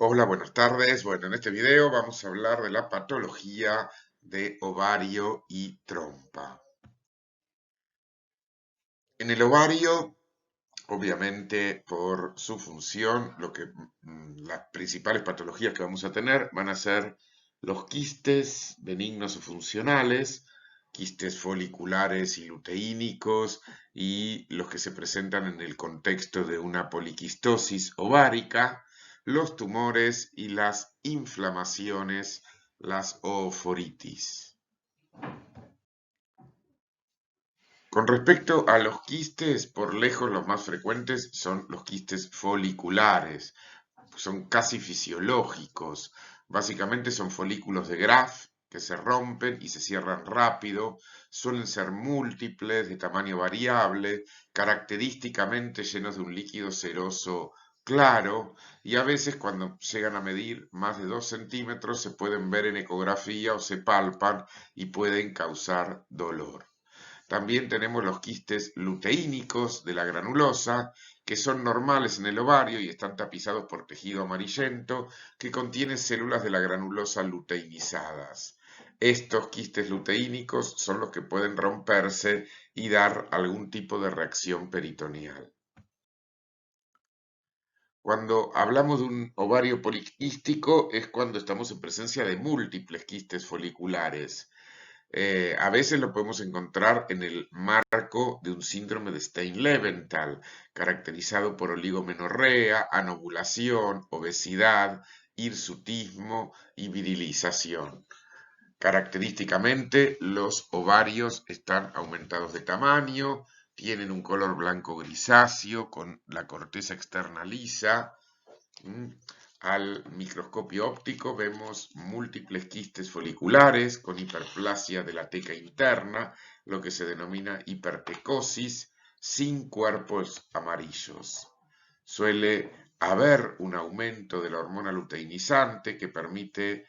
Hola, buenas tardes. Bueno, en este video vamos a hablar de la patología de ovario y trompa. En el ovario, obviamente, por su función, las principales patologías que vamos a tener van a ser los quistes benignos o funcionales, quistes foliculares y luteínicos y los que se presentan en el contexto de una poliquistosis ovárica, los tumores y las inflamaciones, las ooforitis. Con respecto a los quistes, por lejos los más frecuentes son los quistes foliculares. Son casi fisiológicos. Básicamente son folículos de Graf que se rompen y se cierran rápido. Suelen ser múltiples, de tamaño variable, característicamente llenos de un líquido seroso claro, y a veces cuando llegan a medir más de 2 centímetros se pueden ver en ecografía o se palpan y pueden causar dolor. También tenemos los quistes luteínicos de la granulosa, que son normales en el ovario y están tapizados por tejido amarillento que contiene células de la granulosa luteinizadas. Estos quistes luteínicos son los que pueden romperse y dar algún tipo de reacción peritoneal. Cuando hablamos de un ovario poliquístico es cuando estamos en presencia de múltiples quistes foliculares. A veces lo podemos encontrar en el marco de un síndrome de Stein-Leventhal, caracterizado por oligomenorrea, anovulación, obesidad, hirsutismo y virilización. Característicamente, los ovarios están aumentados de tamaño, tienen un color blanco grisáceo con la corteza externa lisa. Al microscopio óptico vemos múltiples quistes foliculares con hiperplasia de la teca interna, lo que se denomina hipertecosis, sin cuerpos amarillos. Suele haber un aumento de la hormona luteinizante que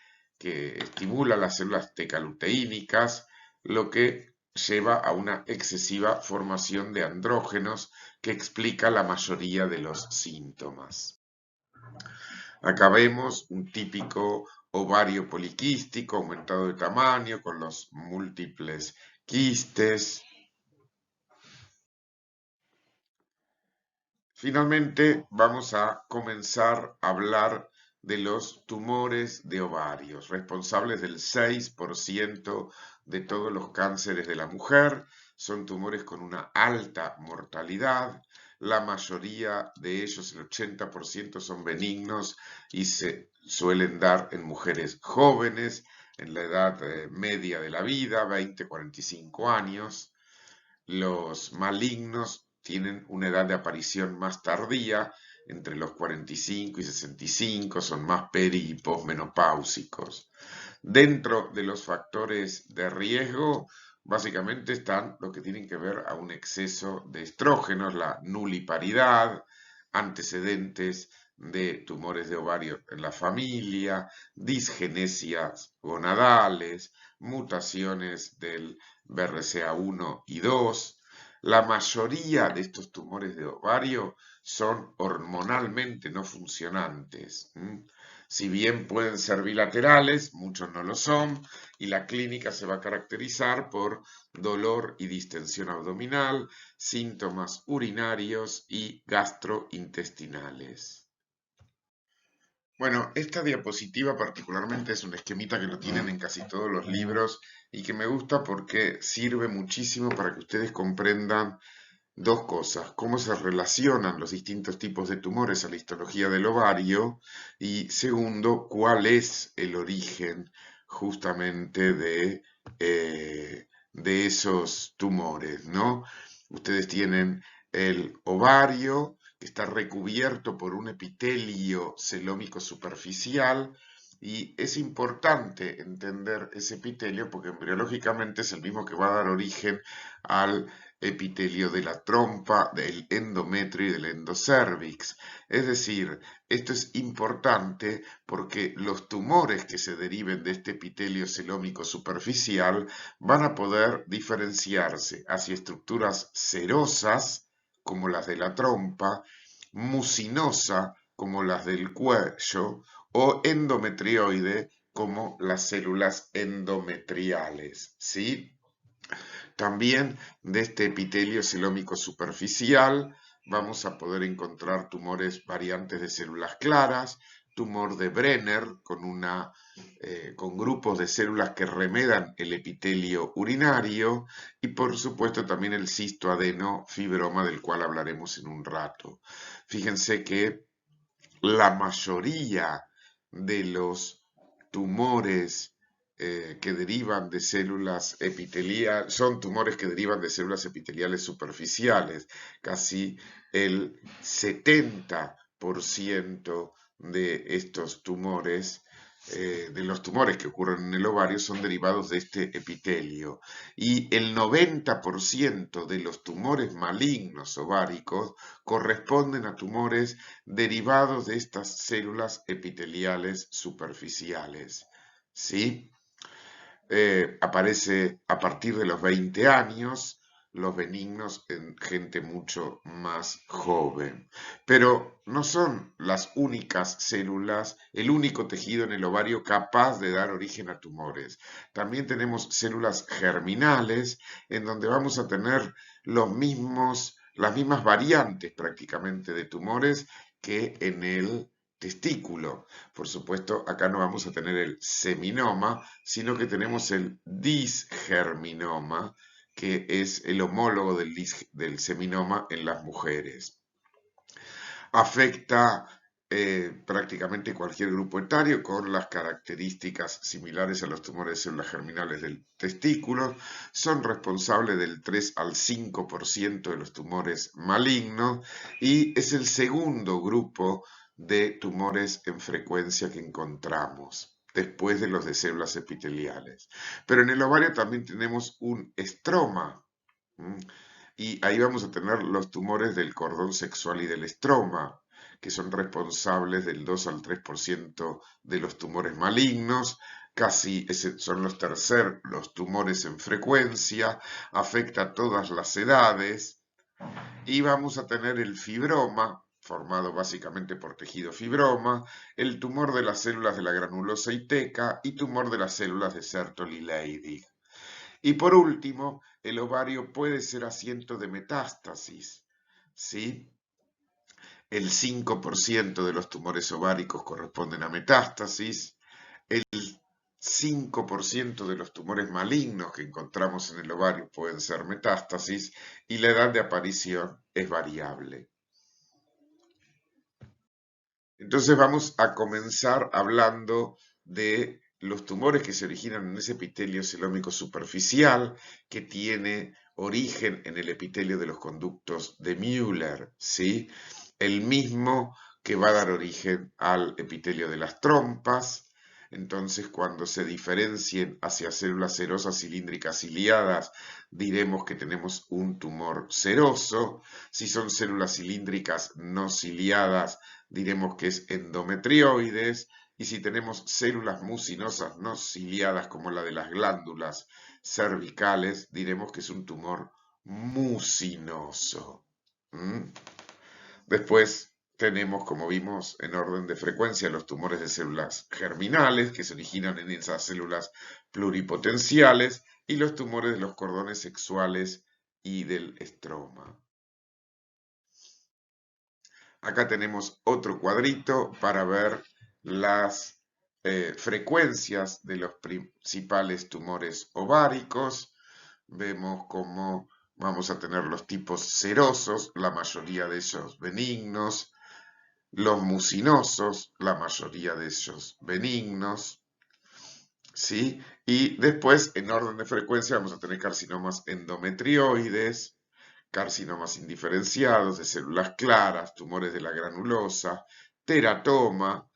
estimula las células tecaluteínicas, lo que lleva a una excesiva formación de andrógenos que explica la mayoría de los síntomas. Acá vemos un típico ovario poliquístico aumentado de tamaño con los múltiples quistes. Finalmente vamos a comenzar a hablar de los tumores de ovarios, responsables del 6% de todos los cánceres de la mujer. Son tumores con una alta mortalidad. La mayoría de ellos, el 80%, son benignos y se suelen dar en mujeres jóvenes, en la edad media de la vida, 20-45 años. Los malignos tienen una edad de aparición más tardía, entre los 45 y 65, son más peri y posmenopáusicos. Dentro de los factores de riesgo, básicamente están los que tienen que ver a un exceso de estrógenos, la nuliparidad, antecedentes de tumores de ovario en la familia, disgenesias gonadales, mutaciones del BRCA1 y 2. La mayoría de estos tumores de ovario son hormonalmente no funcionantes. Si bien pueden ser bilaterales, muchos no lo son, y la clínica se va a caracterizar por dolor y distensión abdominal, síntomas urinarios y gastrointestinales. Bueno, esta diapositiva particularmente es un esquemita que lo tienen en casi todos los libros y que me gusta porque sirve muchísimo para que ustedes comprendan dos cosas: cómo se relacionan los distintos tipos de tumores a la histología del ovario y segundo, cuál es el origen justamente de esos tumores, ¿no? Ustedes tienen el ovario que está recubierto por un epitelio celómico superficial y es importante entender ese epitelio porque embriológicamente es el mismo que va a dar origen al epitelio de la trompa, del endometrio y del endocervix. Es decir, esto es importante porque los tumores que se deriven de este epitelio celómico superficial van a poder diferenciarse hacia estructuras cerosas, como las de la trompa, mucinosa, como las del cuello, o endometrioide, como las células endometriales, ¿sí? También de este epitelio celómico superficial vamos a poder encontrar tumores variantes de células claras, tumor de Brenner con grupos de células que remedan el epitelio urinario y por supuesto también el cistoadenofibroma del cual hablaremos en un rato. Fíjense que la mayoría de los tumores que derivan de células epiteliales, son tumores que derivan de células epiteliales superficiales. Casi el 70% de estos tumores, de los tumores que ocurren en el ovario, son derivados de este epitelio. Y el 90% de los tumores malignos ováricos corresponden a tumores derivados de estas células epiteliales superficiales. ¿Sí? Aparece a partir de los 20 años, los benignos en gente mucho más joven. Pero no son las únicas células, el único tejido en el ovario capaz de dar origen a tumores. También tenemos células germinales en donde vamos a tener las mismas variantes prácticamente de tumores que en el testículo. Por supuesto, acá no vamos a tener el seminoma, sino que tenemos el disgerminoma, que es el homólogo del seminoma en las mujeres. Afecta prácticamente cualquier grupo etario con las características similares a los tumores de células germinales del testículo. Son responsables del 3 al 5% de los tumores malignos y es el segundo grupo de tumores en frecuencia que encontramos después de los de células epiteliales. Pero en el ovario también tenemos un estroma. Y ahí vamos a tener los tumores del cordón sexual y del estroma, que son responsables del 2 al 3% de los tumores malignos, casi son los tumores en frecuencia, afecta a todas las edades, y vamos a tener el fibroma, formado básicamente por tejido fibroma, el tumor de las células de la granulosa y teca y tumor de las células de Sertoli y Leydig. Y por último, el ovario puede ser asiento de metástasis, ¿sí? El 5% de los tumores ováricos corresponden a metástasis, el 5% de los tumores malignos que encontramos en el ovario pueden ser metástasis y la edad de aparición es variable. Entonces vamos a comenzar hablando de los tumores que se originan en ese epitelio celómico superficial que tiene origen en el epitelio de los conductos de Müller, ¿sí? El mismo que va a dar origen al epitelio de las trompas. Entonces, cuando se diferencien hacia células serosas cilíndricas ciliadas, diremos que tenemos un tumor seroso. Si son células cilíndricas no ciliadas, diremos que es endometrioides, y si tenemos células mucinosas no ciliadas como la de las glándulas cervicales, diremos que es un tumor mucinoso. Después tenemos, como vimos en orden de frecuencia, los tumores de células germinales que se originan en esas células pluripotenciales y los tumores de los cordones sexuales y del estroma. Acá tenemos otro cuadrito para ver las frecuencias de los principales tumores ováricos. Vemos cómo vamos a tener los tipos serosos, la mayoría de ellos benignos, los mucinosos, la mayoría de ellos benignos, ¿sí? Y después, en orden de frecuencia, vamos a tener carcinomas endometrioides, carcinomas indiferenciados de células claras, tumores de la granulosa, teratoma,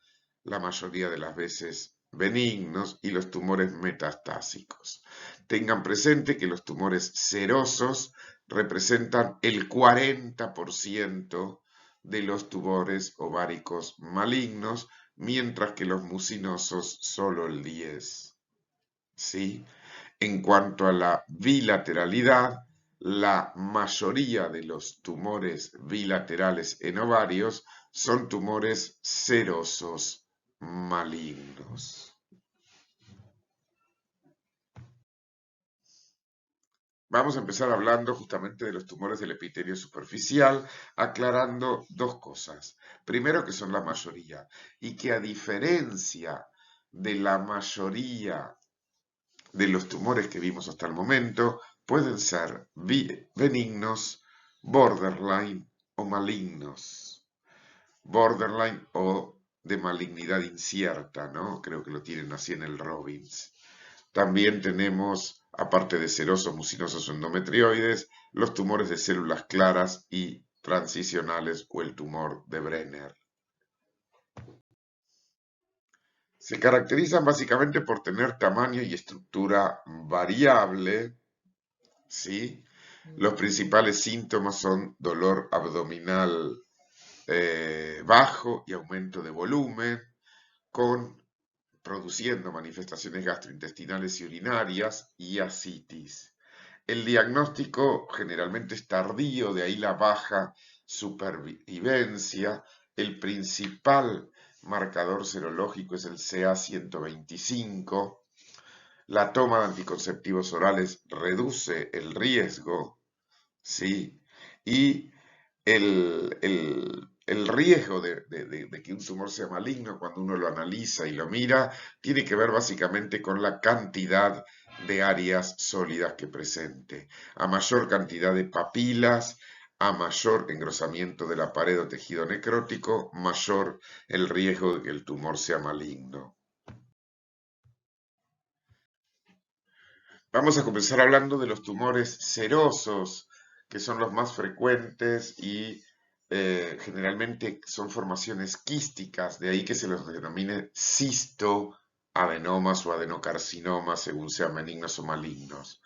la mayoría de las veces benignos, y los tumores metastásicos. Tengan presente que los tumores serosos representan el 40% de los tumores ováricos malignos, mientras que los mucinosos solo el 10%. ¿Sí? En cuanto a la bilateralidad, La mayoría de los tumores bilaterales en ovarios son tumores serosos malignos. Vamos a empezar hablando justamente de los tumores del epitelio superficial, aclarando dos cosas. Primero, que son la mayoría y que a diferencia de la mayoría de los tumores que vimos hasta el momento, pueden ser benignos, borderline o malignos. Borderline o de malignidad incierta, ¿no? Creo que lo tienen así en el Robbins. También tenemos, aparte de serosos, mucinosos o endometrioides, los tumores de células claras y transicionales o el tumor de Brenner. Se caracterizan básicamente por tener tamaño y estructura variable, ¿sí? Los principales síntomas son dolor abdominal bajo y aumento de volumen, produciendo manifestaciones gastrointestinales y urinarias y ascitis. El diagnóstico generalmente es tardío, de ahí la baja supervivencia. El principal marcador serológico es el CA125. La toma de anticonceptivos orales reduce el riesgo, ¿sí? Y el riesgo de que un tumor sea maligno cuando uno lo analiza y lo mira tiene que ver básicamente con la cantidad de áreas sólidas que presente. A mayor cantidad de papilas, a mayor engrosamiento de la pared o tejido necrótico, mayor el riesgo de que el tumor sea maligno. Vamos a comenzar hablando de los tumores serosos, que son los más frecuentes y generalmente son formaciones quísticas, de ahí que se los denomine cistoadenomas o adenocarcinomas, según sean benignos o malignos.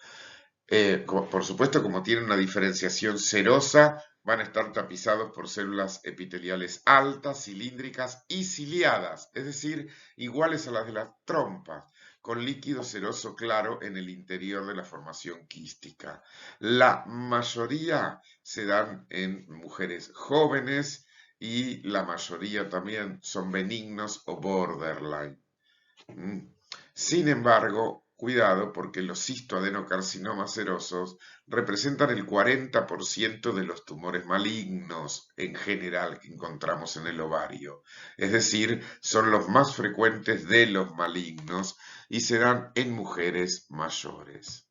Por supuesto, como tienen una diferenciación serosa, van a estar tapizados por células epiteliales altas, cilíndricas y ciliadas, es decir, iguales a las de las trompas, con líquido seroso claro en el interior de la formación quística. La mayoría se dan en mujeres jóvenes y la mayoría también son benignos o borderline. Sin embargo, cuidado porque los cistoadenocarcinomas serosos representan el 40% de los tumores malignos en general que encontramos en el ovario. Es decir, son los más frecuentes de los malignos y se dan en mujeres mayores.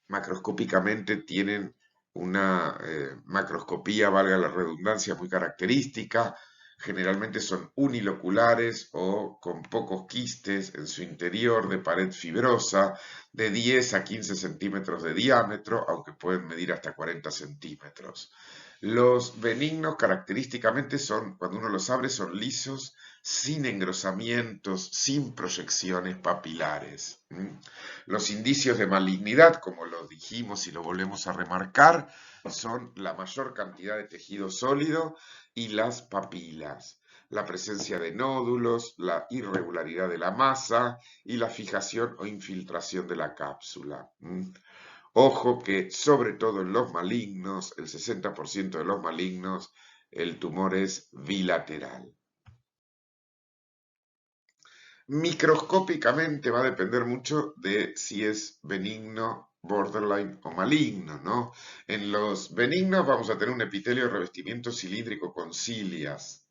Macroscópicamente tienen una macroscopía, valga la redundancia, muy característica. Generalmente son uniloculares o con pocos quistes en su interior de pared fibrosa de 10 a 15 centímetros de diámetro, aunque pueden medir hasta 40 centímetros. Los benignos característicamente son, cuando uno los abre, son lisos, sin engrosamientos, sin proyecciones papilares. Los indicios de malignidad, como lo dijimos y lo volvemos a remarcar, son la mayor cantidad de tejido sólido y las papilas, la presencia de nódulos, la irregularidad de la masa y la fijación o infiltración de la cápsula. Ojo que sobre todo en los malignos, el 60% de los malignos, el tumor es bilateral. Microscópicamente va a depender mucho de si es benigno, borderline o maligno, ¿no? En los benignos vamos a tener un epitelio de revestimiento cilíndrico con cilias.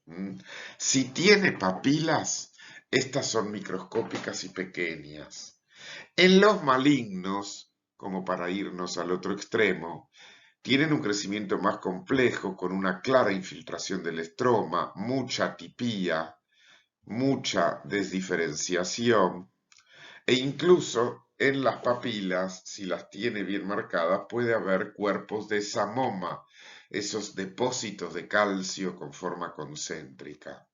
Si tiene papilas, estas son microscópicas y pequeñas. En los malignos, como para irnos al otro extremo, tienen un crecimiento más complejo con una clara infiltración del estroma, mucha atipía, mucha desdiferenciación e incluso en las papilas, si las tiene bien marcadas, puede haber cuerpos de samoma, esos depósitos de calcio con forma concéntrica.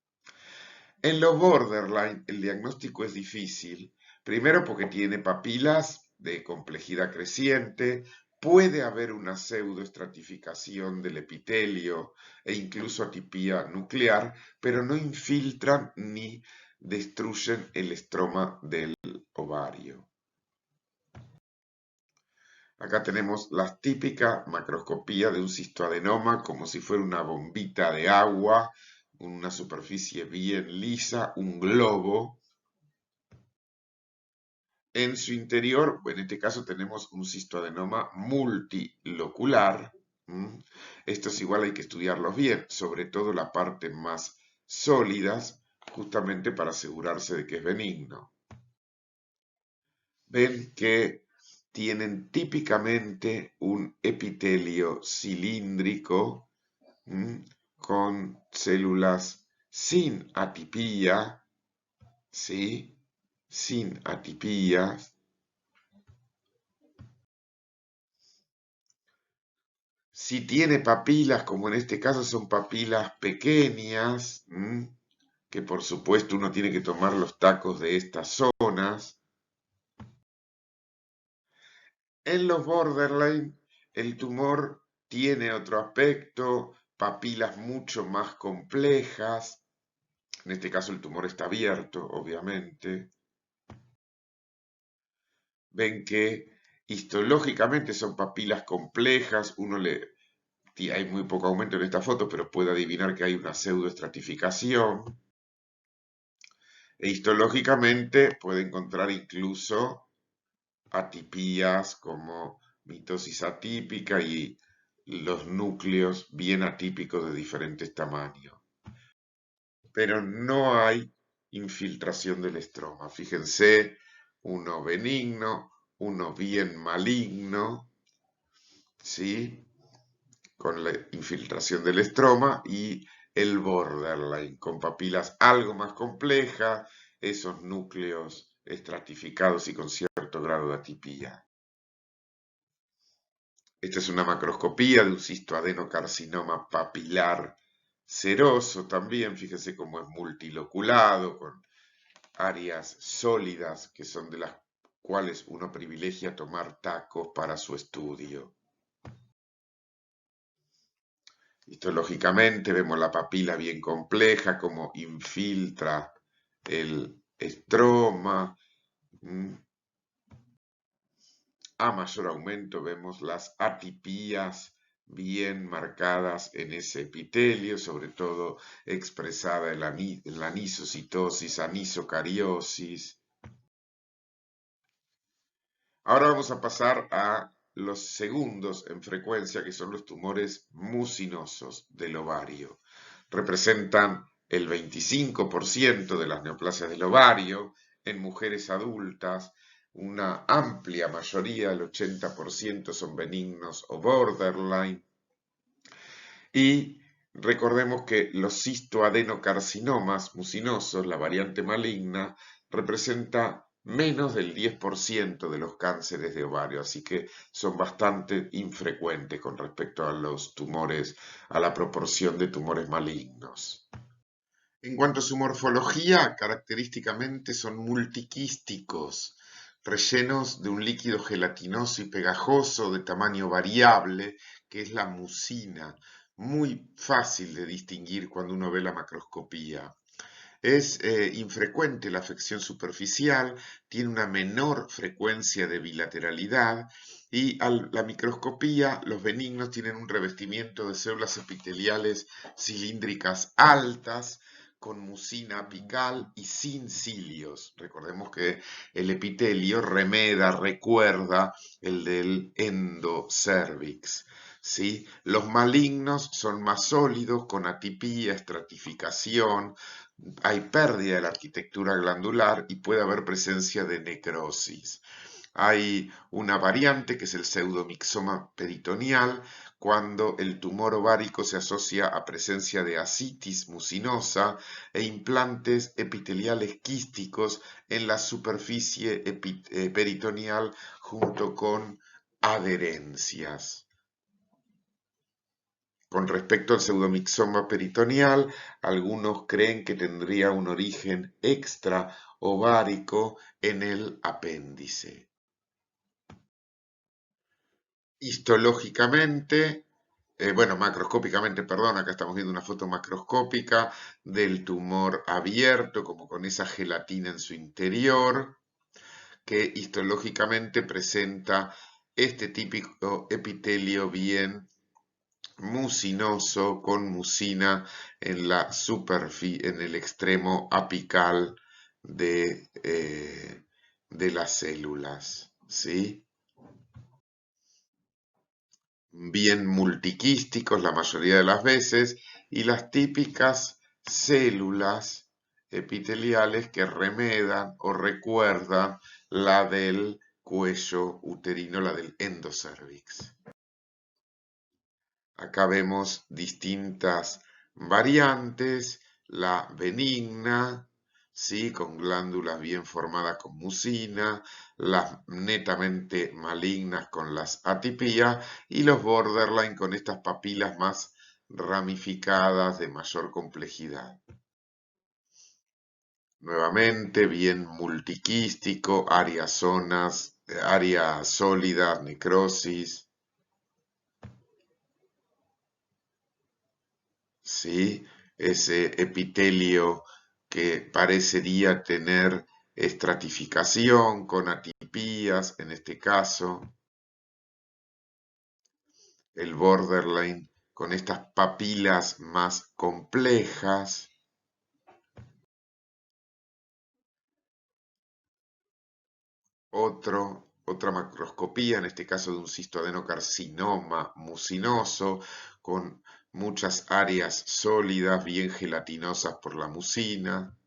En los borderline el diagnóstico es difícil, primero porque tiene papilas de complejidad creciente, puede haber una pseudoestratificación del epitelio e incluso atipía nuclear, pero no infiltran ni destruyen el estroma del ovario. Acá tenemos la típica macroscopía de un cistoadenoma, como si fuera una bombita de agua, una superficie bien lisa, un globo. En su interior, en este caso tenemos un cistoadenoma multilocular. Estos igual hay que estudiarlos bien, sobre todo la parte más sólidas, justamente para asegurarse de que es benigno. Ven que tienen típicamente un epitelio cilíndrico, con células sin atipía, ¿sí? Sin atipías. Si tiene papilas, como en este caso son papilas pequeñas, que por supuesto uno tiene que tomar los tacos de estas zonas. En los borderline, el tumor tiene otro aspecto, papilas mucho más complejas. En este caso el tumor está abierto, obviamente. Ven que histológicamente son papilas complejas, hay muy poco aumento en esta foto, pero puede adivinar que hay una pseudoestratificación. E histológicamente puede encontrar incluso atipías como mitosis atípica y los núcleos bien atípicos de diferentes tamaños. Pero no hay infiltración del estroma. Fíjense, uno benigno, uno bien maligno, ¿sí? Con la infiltración del estroma, y el borderline, con papilas algo más complejas, esos núcleos estratificados y con cierto grado de atipía. Esta es una macroscopía de un cistoadenocarcinoma papilar seroso también, fíjense cómo es multiloculado, con áreas sólidas que son de las cuales uno privilegia tomar tacos para su estudio. Histológicamente vemos la papila bien compleja, cómo infiltra el estroma. A mayor aumento vemos las atipías bien marcadas en ese epitelio, sobre todo expresada en la anisocitosis, anisocariosis. Ahora vamos a pasar a los segundos en frecuencia, que son los tumores mucinosos del ovario. Representan el 25% de las neoplasias del ovario en mujeres adultas. Una amplia mayoría, el 80%, son benignos o borderline. Y recordemos que los cistoadenocarcinomas mucinosos, la variante maligna, representa menos del 10% de los cánceres de ovario, así que son bastante infrecuentes con respecto a los tumores, a la proporción de tumores malignos. En cuanto a su morfología, característicamente son multiquísticos, rellenos de un líquido gelatinoso y pegajoso de tamaño variable, que es la mucina, muy fácil de distinguir cuando uno ve la macroscopía. Es infrecuente la afección superficial, tiene una menor frecuencia de bilateralidad y a la microscopía los benignos tienen un revestimiento de células epiteliales cilíndricas altas, con mucina apical y sin cilios. Recordemos que el epitelio recuerda el del endocervix. ¿Sí? Los malignos son más sólidos, con atipía, estratificación, hay pérdida de la arquitectura glandular y puede haber presencia de necrosis. Hay una variante que es el pseudomixoma peritoneal, cuando el tumor ovárico se asocia a presencia de ascitis mucinosa e implantes epiteliales quísticos en la superficie peritoneal junto con adherencias. Con respecto al pseudomixoma peritoneal, algunos creen que tendría un origen extraovárico en el apéndice. Histológicamente, macroscópicamente, perdón, acá estamos viendo una foto macroscópica del tumor abierto, como con esa gelatina en su interior, que histológicamente presenta este típico epitelio bien mucinoso con mucina en la en el extremo apical de las células, ¿sí? Bien multiquísticos la mayoría de las veces y las típicas células epiteliales que remedan o recuerdan la del cuello uterino, la del endocervix. Acá vemos distintas variantes, la benigna, ¿sí? Con glándulas bien formadas con mucina, las netamente malignas con las atipías y los borderline con estas papilas más ramificadas de mayor complejidad. Nuevamente bien multiquístico, áreas sólidas, necrosis. ¿Sí? Ese epitelio que parecería tener estratificación con atipías, en este caso, el borderline con estas papilas más complejas. Otra macroscopía, en este caso de un cistoadenocarcinoma mucinoso, con muchas áreas sólidas, bien gelatinosas por la mucina.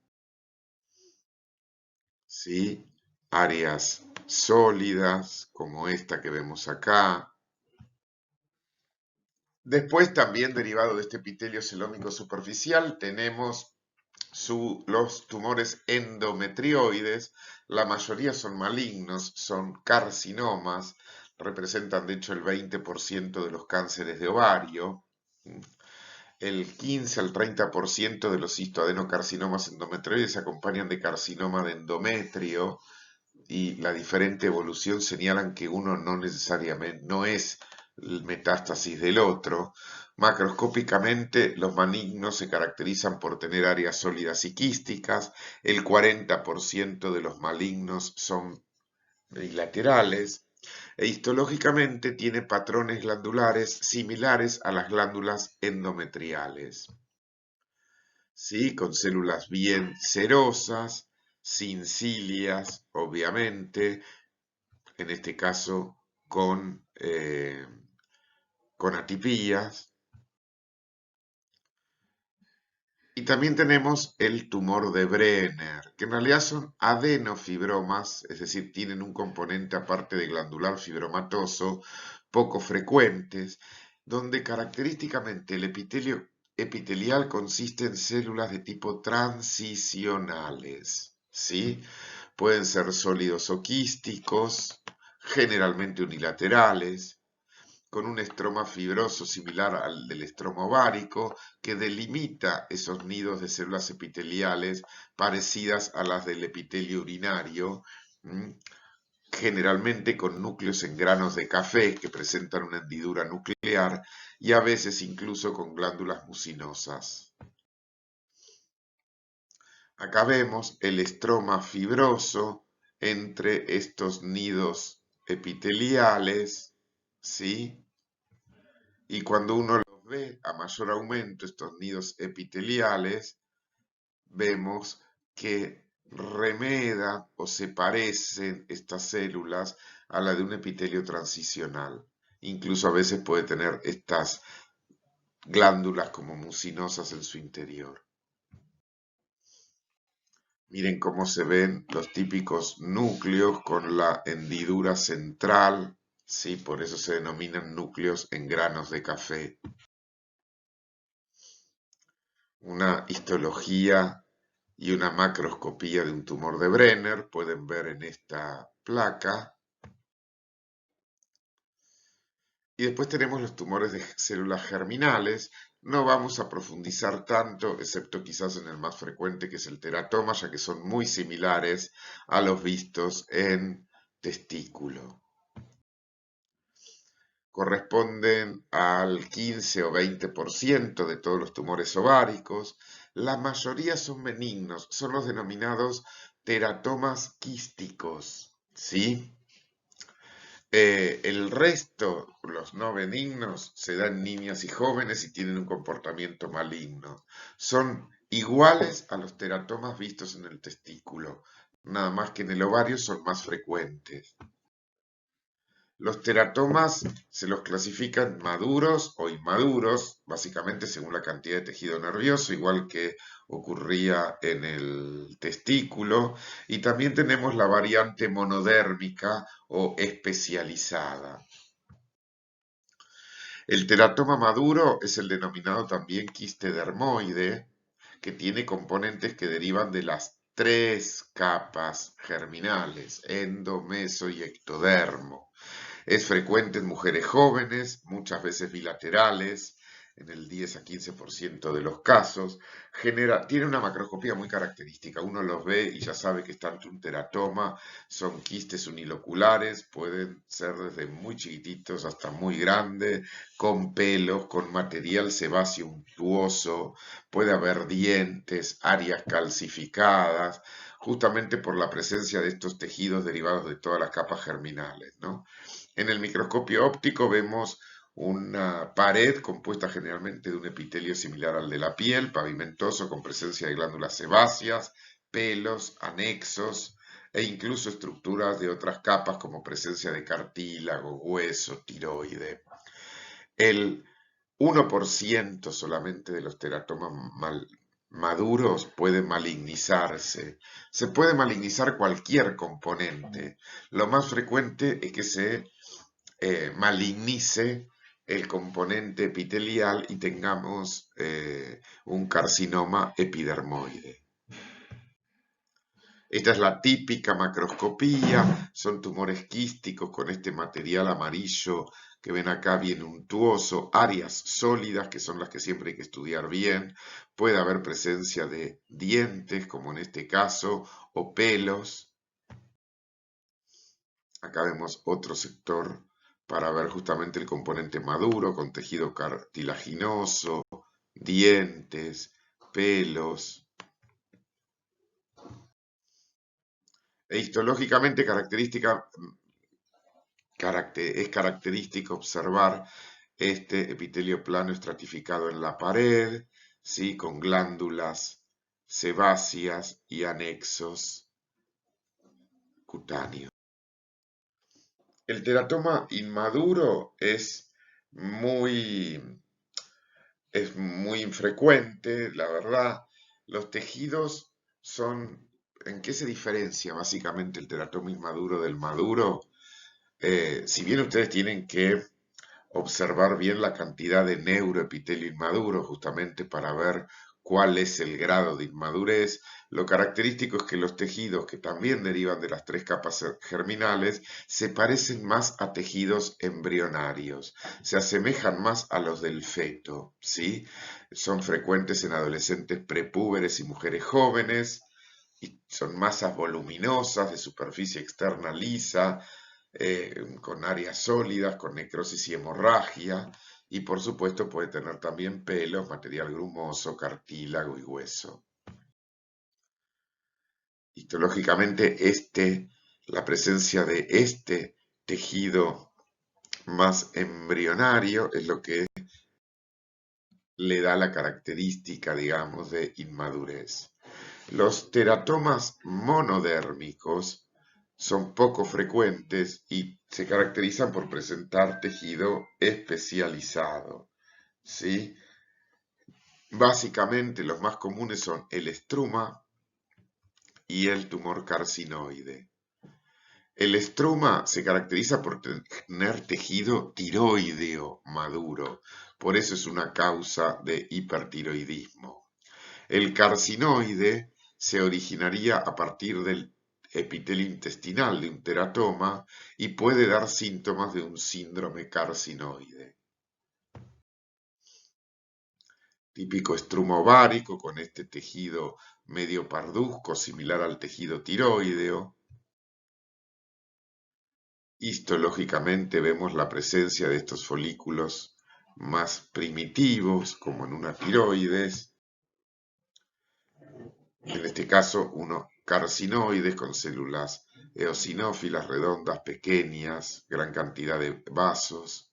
¿Sí? Áreas sólidas, como esta que vemos acá. Después, también derivado de este epitelio celómico superficial, tenemos los tumores endometrioides. La mayoría son malignos, son carcinomas, representan de hecho el 20% de los cánceres de ovario. El 15 al 30% de los cistoadenocarcinomas endometrioides se acompañan de carcinoma de endometrio, y la diferente evolución señalan que uno no necesariamente no es el metástasis del otro. Macroscópicamente, los malignos se caracterizan por tener áreas sólidas y quísticas. El 40% de los malignos son bilaterales. E histológicamente tiene patrones glandulares similares a las glándulas endometriales, ¿sí? Con células bien cerosas, sin cilias, obviamente, en este caso con atipías. Y también tenemos el tumor de Brenner, que en realidad son adenofibromas, es decir, tienen un componente aparte de glandular fibromatoso, poco frecuentes, donde característicamente el epitelio epitelial consiste en células de tipo transicionales, ¿sí? Pueden ser sólidos o quísticos, generalmente unilaterales, con un estroma fibroso similar al del estroma ovárico, que delimita esos nidos de células epiteliales parecidas a las del epitelio urinario, generalmente con núcleos en granos de café que presentan una hendidura nuclear y a veces incluso con glándulas mucinosas. Acá vemos el estroma fibroso entre estos nidos epiteliales, ¿sí? Y cuando uno los ve a mayor aumento, estos nidos epiteliales, vemos que remedan o se parecen estas células a la de un epitelio transicional. Incluso a veces puede tener estas glándulas como mucinosas en su interior. Miren cómo se ven los típicos núcleos con la hendidura central, ¿sí? Por eso se denominan núcleos en granos de café. Una histología y una macroscopía de un tumor de Brenner pueden ver en esta placa. Y después tenemos los tumores de células germinales. No vamos a profundizar tanto, excepto quizás en el más frecuente, que es el teratoma, ya que son muy similares a los vistos en testículo. Corresponden al 15 o 20% de todos los tumores ováricos. La mayoría son benignos, son los denominados teratomas quísticos, ¿sí? El resto, los no benignos, se dan en niñas y jóvenes y tienen un comportamiento maligno. Son iguales a los teratomas vistos en el testículo, nada más que en el ovario son más frecuentes. Los teratomas se los clasifican maduros o inmaduros, básicamente según la cantidad de tejido nervioso, igual que ocurría en el testículo. Y también tenemos la variante monodérmica o especializada. El teratoma maduro es el denominado también quiste dermoide, que tiene componentes que derivan de las tres capas germinales, endo, meso y ectodermo. Es frecuente en mujeres jóvenes, muchas veces bilaterales, en el 10 a 15% de los casos. Tiene una macroscopía muy característica. Uno los ve y ya sabe que está ante un teratoma. Son quistes uniloculares, pueden ser desde muy chiquititos hasta muy grandes, con pelos, con material sebáceo untuoso. Puede haber dientes, áreas calcificadas, justamente por la presencia de estos tejidos derivados de todas las capas germinales, ¿no? En el microscopio óptico vemos una pared compuesta generalmente de un epitelio similar al de la piel, pavimentoso con presencia de glándulas sebáceas, pelos, anexos e incluso estructuras de otras capas como presencia de cartílago, hueso, tiroide. El 1% solamente de los teratomas maduros puede malignizarse. Se puede malignizar cualquier componente. Lo más frecuente es que se malignice el componente epitelial y tengamos un carcinoma epidermoide. Esta es la típica macroscopía, son tumores quísticos con este material amarillo que ven acá bien untuoso, áreas sólidas que son las que siempre hay que estudiar bien, puede haber presencia de dientes como en este caso o pelos. Acá vemos otro sector para ver justamente el componente maduro con tejido cartilaginoso, dientes, pelos. E histológicamente es característico observar este epitelio plano estratificado en la pared, ¿sí? Con glándulas sebáceas y anexos cutáneos. El teratoma inmaduro muy, es muy infrecuente, la verdad. Los tejidos son... ¿En qué se diferencia básicamente el teratoma inmaduro del maduro? Si bien ustedes tienen que observar bien la cantidad de neuroepitelio inmaduro justamente para ver cuál es el grado de inmadurez, lo característico es que los tejidos que también derivan de las tres capas germinales se parecen más a tejidos embrionarios, se asemejan más a los del feto, ¿sí? Son frecuentes en adolescentes prepúberes y mujeres jóvenes, y son masas voluminosas de superficie externa lisa, con áreas sólidas, con necrosis y hemorragia, y por supuesto puede tener también pelos, material grumoso, cartílago y hueso. Histológicamente, la presencia de este tejido más embrionario es lo que le da la característica, digamos, de inmadurez. Los teratomas monodérmicos son poco frecuentes y se caracterizan por presentar tejido especializado, ¿sí? Básicamente los más comunes son el estruma y el tumor carcinoide. El estruma se caracteriza por tener tejido tiroideo maduro, por eso es una causa de hipertiroidismo. El carcinoide se originaría a partir del epitelio intestinal de un teratoma y puede dar síntomas de un síndrome carcinoide. Típico estruma ovárico con este tejido medio parduzco similar al tejido tiroideo. Histológicamente vemos la presencia de estos folículos más primitivos como en una tiroides. En este caso, uno carcinoides con células eosinófilas redondas, pequeñas, gran cantidad de vasos.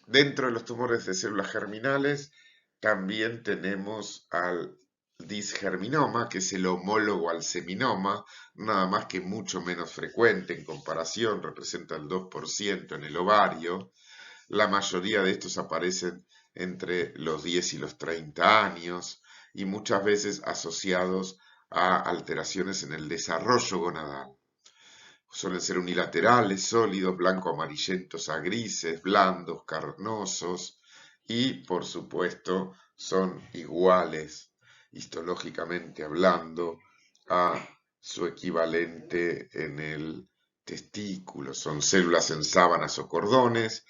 Dentro de los tumores de células germinales también tenemos al disgerminoma, que es el homólogo al seminoma, nada más que mucho menos frecuente en comparación, representa el 2% en el ovario. La mayoría de estos aparecen entre los 10 y los 30 años y muchas veces asociados a alteraciones en el desarrollo gonadal. Suelen ser unilaterales, sólidos, blanco-amarillentos a grises, blandos, carnosos y, por supuesto, son iguales, histológicamente hablando, a su equivalente en el testículo. Son células en sábanas o cordones,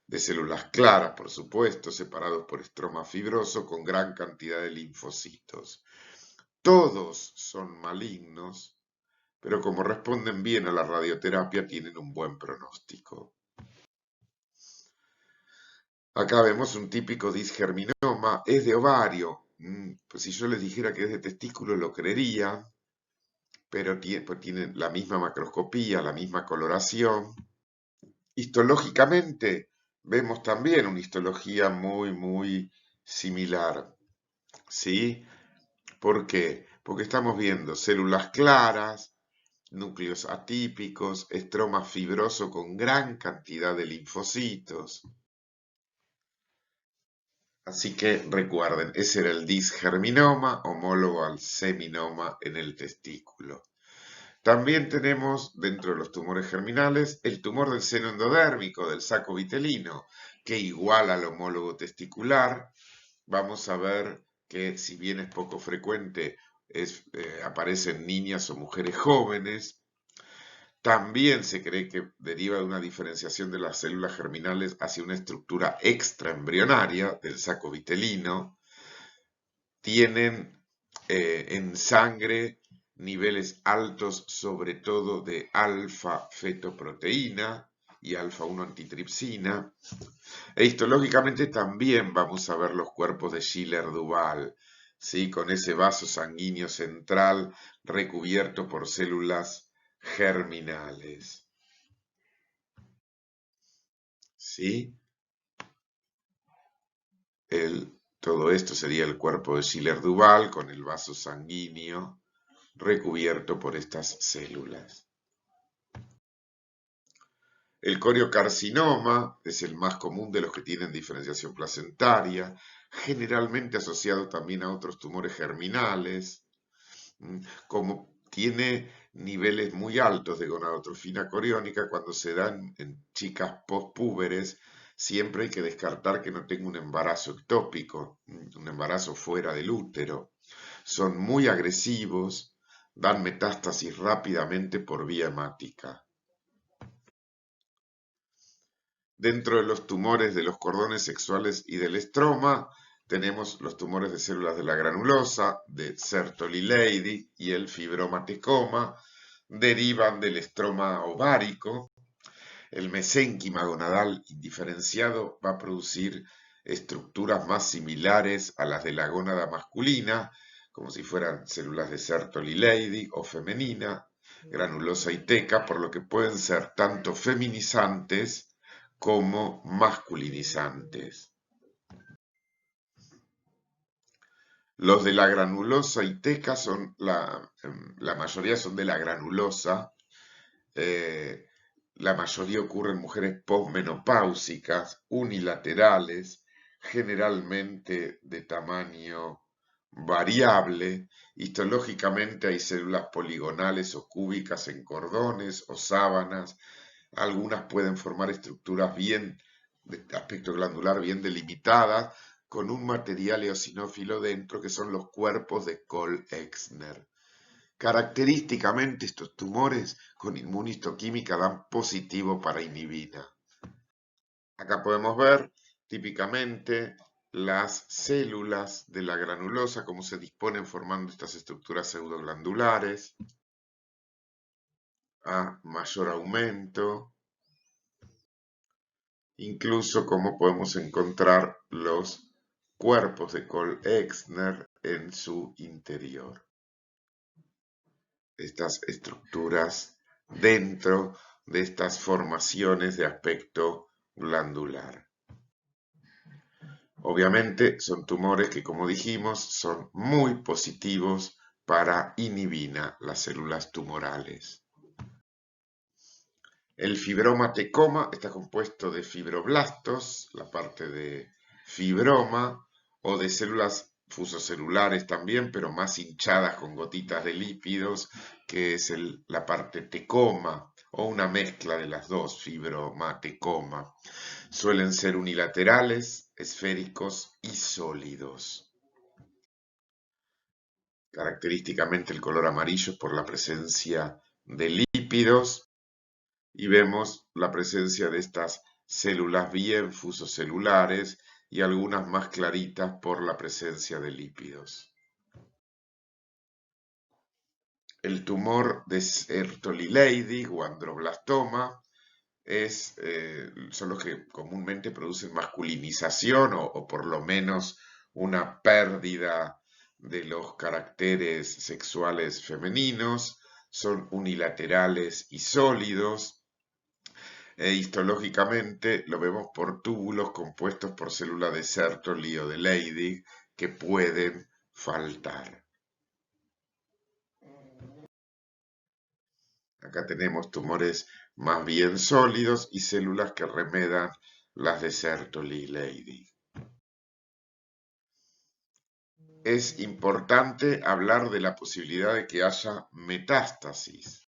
de células claras, por supuesto, separados por estroma fibroso con gran cantidad de linfocitos. Todos son malignos, pero como responden bien a la radioterapia, tienen un buen pronóstico. Acá vemos un típico disgerminoma, es de ovario. Pues si yo les dijera que es de testículo lo creería, pero tiene la misma macroscopía, la misma coloración. Histológicamente vemos también una histología muy similar. ¿Sí? ¿Por qué? Porque estamos viendo células claras, núcleos atípicos, estroma fibroso con gran cantidad de linfocitos. Así que recuerden, ese era el disgerminoma, homólogo al seminoma en el testículo. También tenemos, dentro de los tumores germinales, el tumor del seno endodérmico, del saco vitelino, que igual al homólogo testicular. Vamos a ver que si bien es poco frecuente, aparece en niñas o mujeres jóvenes. También se cree que deriva de una diferenciación de las células germinales hacia una estructura extraembrionaria del saco vitelino. Tienen en sangre niveles altos sobre todo de alfa-fetoproteína y alfa-1 antitripsina. E histológicamente también vamos a ver los cuerpos de Schiller-Duval, ¿sí? Con ese vaso sanguíneo central recubierto por células germinales. ¿Sí? Todo esto sería el cuerpo de Schiller-Duval con el vaso sanguíneo recubierto por estas células. El coriocarcinoma es el más común de los que tienen diferenciación placentaria, generalmente asociado también a otros tumores germinales. Como tiene niveles muy altos de gonadotrofina coriónica, cuando se dan en chicas postpúberes, siempre hay que descartar que no tenga un embarazo ectópico, un embarazo fuera del útero. Son muy agresivos, dan metástasis rápidamente por vía hemática. Dentro de los tumores de los cordones sexuales y del estroma, tenemos los tumores de células de la granulosa, de Sertoli-Leydig y el fibromatecoma, derivan del estroma ovárico. El mesénquima gonadal indiferenciado va a producir estructuras más similares a las de la gónada masculina, como si fueran células de Sertoli-Leydig o femenina, granulosa y teca, por lo que pueden ser tanto feminizantes como masculinizantes. Los de la granulosa y teca son la mayoría son de la granulosa. La mayoría ocurre en mujeres posmenopáusicas, unilaterales, generalmente de tamaño variable. Histológicamente hay células poligonales o cúbicas en cordones o sábanas. Algunas pueden formar estructuras bien de aspecto glandular bien delimitadas con un material eosinófilo dentro que son los cuerpos de Kohl-Exner. Característicamente estos tumores con inmunistoquímica dan positivo para inhibina. Acá podemos ver típicamente las células de la granulosa, cómo se disponen formando estas estructuras pseudoglandulares a mayor aumento. Incluso cómo podemos encontrar los cuerpos de Kohl-Exner en su interior. estas estructuras dentro de estas formaciones de aspecto glandular. Obviamente son tumores que, como dijimos, son muy positivos para inhibina, las células tumorales. El fibroma tecoma está compuesto de fibroblastos, la parte de fibroma, o de células fusocelulares también, pero más hinchadas con gotitas de lípidos, que es la parte tecoma, o una mezcla de las dos, fibroma, tecoma. Suelen ser unilaterales, esféricos y sólidos. Característicamente el color amarillo es por la presencia de lípidos y vemos la presencia de estas células bien fusocelulares y algunas más claritas por la presencia de lípidos. El tumor de Sertoli-Leydig o androblastoma son los que comúnmente producen masculinización o por lo menos una pérdida de los caracteres sexuales femeninos, son unilaterales y sólidos, histológicamente lo vemos por túbulos compuestos por células de Sertoli o de Leydig que pueden faltar. Acá tenemos tumores más bien sólidos y células que remedan las de Sertoli y Leydig. Es importante hablar de la posibilidad de que haya metástasis.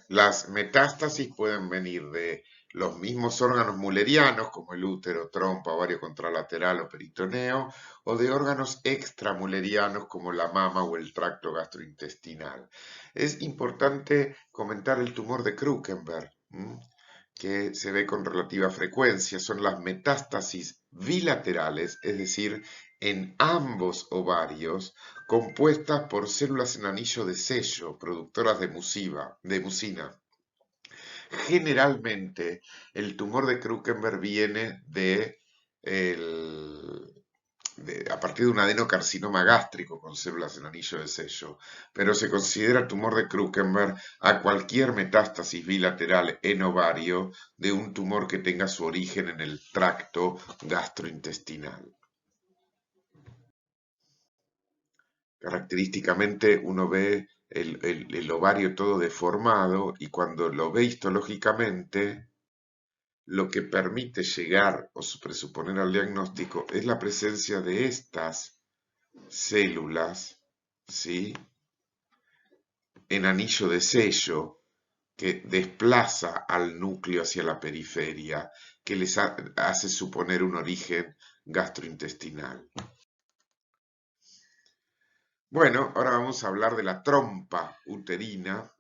Las metástasis pueden venir de los mismos órganos mullerianos, como el útero, trompa, ovario contralateral o peritoneo, o de órganos extramullerianos como la mama o el tracto gastrointestinal. Es importante comentar el tumor de Krukenberg, que se ve con relativa frecuencia. Son las metástasis bilaterales, es decir, en ambos ovarios, compuestas por células en anillo de sello, productoras de mucina. Generalmente, el tumor de Krukenberg viene a partir de un adenocarcinoma gástrico con células en anillo de sello, pero se considera tumor de Krukenberg a cualquier metástasis bilateral en ovario de un tumor que tenga su origen en el tracto gastrointestinal. Característicamente uno ve el ovario todo deformado y cuando lo ve histológicamente, lo que permite llegar o presuponer al diagnóstico es la presencia de estas células, ¿sí?, en anillo de sello que desplaza al núcleo hacia la periferia, que les hace suponer un origen gastrointestinal. Bueno, ahora vamos a hablar de la trompa uterina.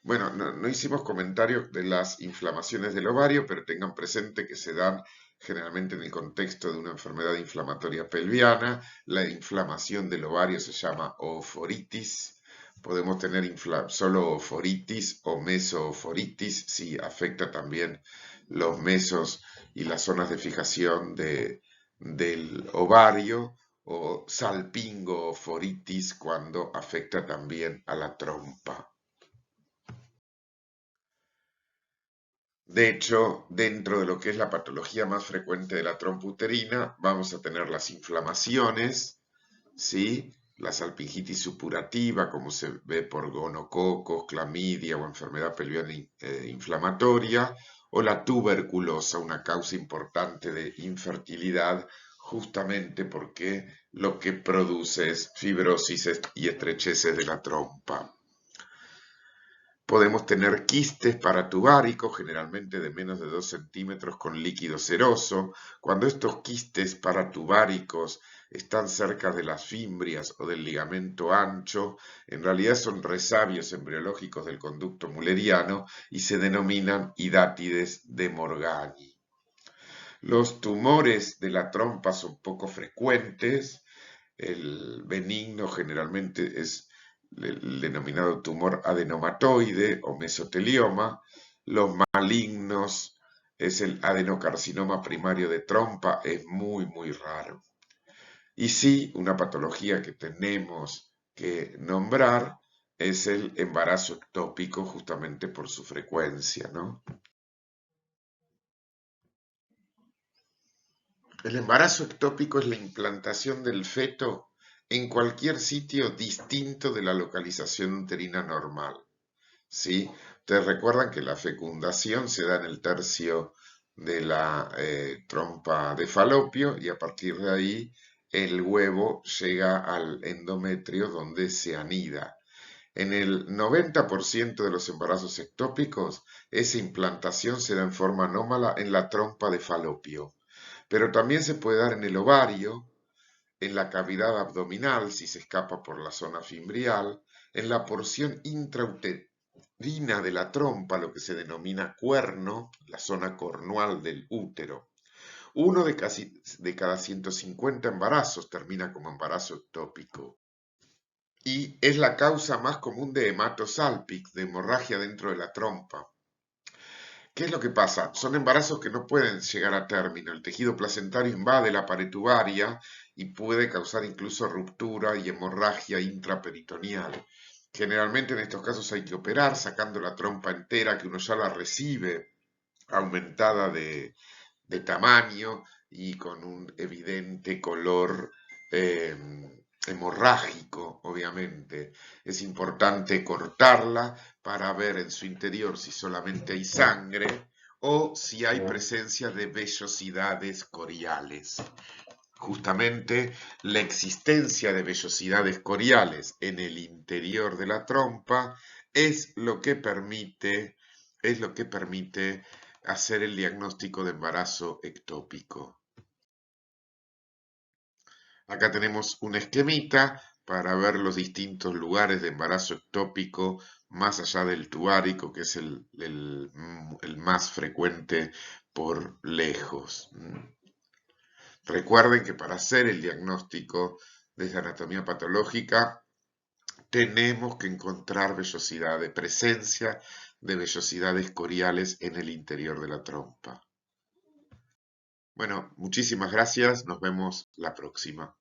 Bueno, no hicimos comentarios de las inflamaciones del ovario, pero tengan presente que se dan generalmente en el contexto de una enfermedad inflamatoria pelviana. La inflamación del ovario se llama ooforitis. Podemos tener solo ooforitis o mesooforitis si afecta también los mesos y las zonas de fijación del ovario, o salpingooforitis cuando afecta también a la trompa. De hecho, dentro de lo que es la patología más frecuente de la trompa uterina, vamos a tener las inflamaciones, ¿sí?, la salpingitis supurativa, como se ve por gonococos, clamidia o enfermedad pelviana inflamatoria, o la tuberculosa, una causa importante de infertilidad, justamente porque lo que produce es fibrosis y estrecheces de la trompa. Podemos tener quistes paratubáricos, generalmente de menos de 2 centímetros con líquido seroso. Cuando estos quistes paratubáricos están cerca de las fimbrias o del ligamento ancho, en realidad son resabios embriológicos del conducto mulleriano y se denominan hidátides de Morgagni. Los tumores de la trompa son poco frecuentes. El benigno generalmente es el denominado tumor adenomatoide o mesotelioma. Los malignos es el adenocarcinoma primario de trompa, es muy raro. Y sí, una patología que tenemos que nombrar es el embarazo ectópico, justamente por su frecuencia, ¿no? El embarazo ectópico es la implantación del feto en cualquier sitio distinto de la localización uterina normal, ¿sí? Ustedes recuerdan que la fecundación se da en el tercio de la trompa de Falopio y a partir de ahí el huevo llega al endometrio donde se anida. En el 90% de los embarazos ectópicos, esa implantación se da en forma anómala en la trompa de Falopio, pero también se puede dar en el ovario, en la cavidad abdominal si se escapa por la zona fimbrial, en la porción intrauterina de la trompa, lo que se denomina cuerno, la zona cornual del útero. Uno de cada 150 embarazos termina como embarazo ectópico y es la causa más común de hematosalpix, de hemorragia dentro de la trompa. ¿Qué es lo que pasa? Son embarazos que no pueden llegar a término. El tejido placentario invade la pared tubaria y puede causar incluso ruptura y hemorragia intraperitoneal. Generalmente en estos casos hay que operar sacando la trompa entera que uno ya la recibe aumentada de tamaño y con un evidente color hemorrágico, obviamente. Es importante cortarla para ver en su interior si solamente hay sangre o si hay presencia de vellosidades coriales. Justamente la existencia de vellosidades coriales en el interior de la trompa es lo que permite hacer el diagnóstico de embarazo ectópico. Acá tenemos un esquemita para ver los distintos lugares de embarazo ectópico más allá del tubárico, que es el más frecuente por lejos. Recuerden que para hacer el diagnóstico desde anatomía patológica tenemos que encontrar presencia de vellosidades coriales en el interior de la trompa. Bueno, muchísimas gracias, nos vemos la próxima.